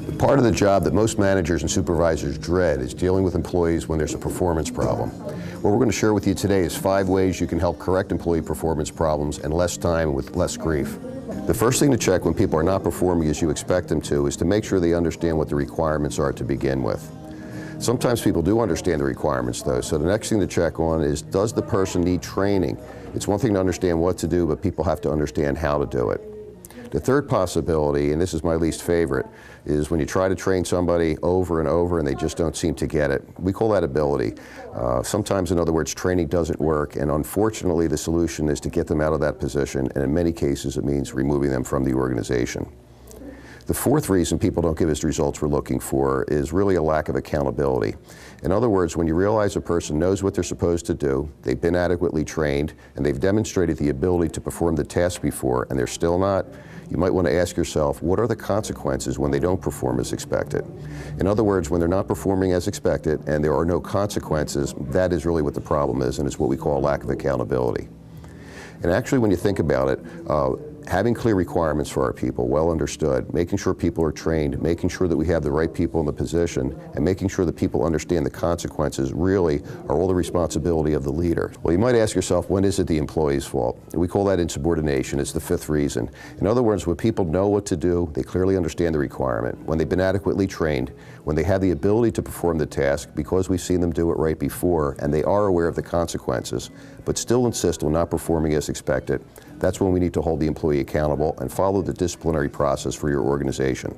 The part of the job that most managers and supervisors dread is dealing with employees when there's a performance problem. What we're going to share with you today is 5 ways you can help correct employee performance problems in less time with less grief. The first thing to check when people are not performing as you expect them to is to make sure they understand what the requirements are to begin with. Sometimes people do understand the requirements though, so the next thing to check on is, does the person need training? It's one thing to understand what to do, but people have to understand how to do it. The third possibility, and this is my least favorite, is when you try to train somebody over and over and they just don't seem to get it. We call that ability. Sometimes, in other words, training doesn't work, and unfortunately the solution is to get them out of that position, and in many cases it means removing them from the organization. The fourth reason people don't give us the results we're looking for is really a lack of accountability. In other words, when you realize a person knows what they're supposed to do, they've been adequately trained, and they've demonstrated the ability to perform the task before, and they're still not, you might want to ask yourself, what are the consequences when they don't perform as expected? In other words, when they're not performing as expected and there are no consequences, that is really what the problem is, and it's what we call a lack of accountability. And actually, when you think about it, having clear requirements for our people, well understood, making sure people are trained, making sure that we have the right people in the position, and making sure that people understand the consequences really are all the responsibility of the leader. Well, you might ask yourself, when is it the employee's fault? We call that insubordination. It's the fifth reason. In other words, when people know what to do, they clearly understand the requirement, when they've been adequately trained, when they have the ability to perform the task because we've seen them do it right before, and they are aware of the consequences, but still insist on not performing as expected, that's when we need to hold the employee accountable and follow the disciplinary process for your organization.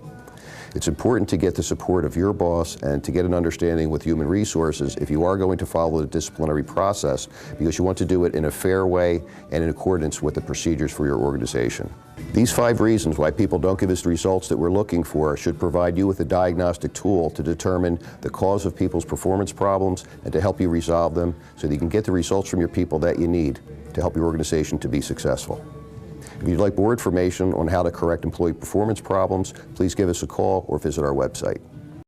It's important to get the support of your boss and to get an understanding with human resources if you are going to follow the disciplinary process, because you want to do it in a fair way and in accordance with the procedures for your organization. These 5 reasons why people don't give us the results that we're looking for should provide you with a diagnostic tool to determine the cause of people's performance problems and to help you resolve them so that you can get the results from your people that you need to help your organization to be successful. If you'd like more information on how to correct employee performance problems, please give us a call or visit our website.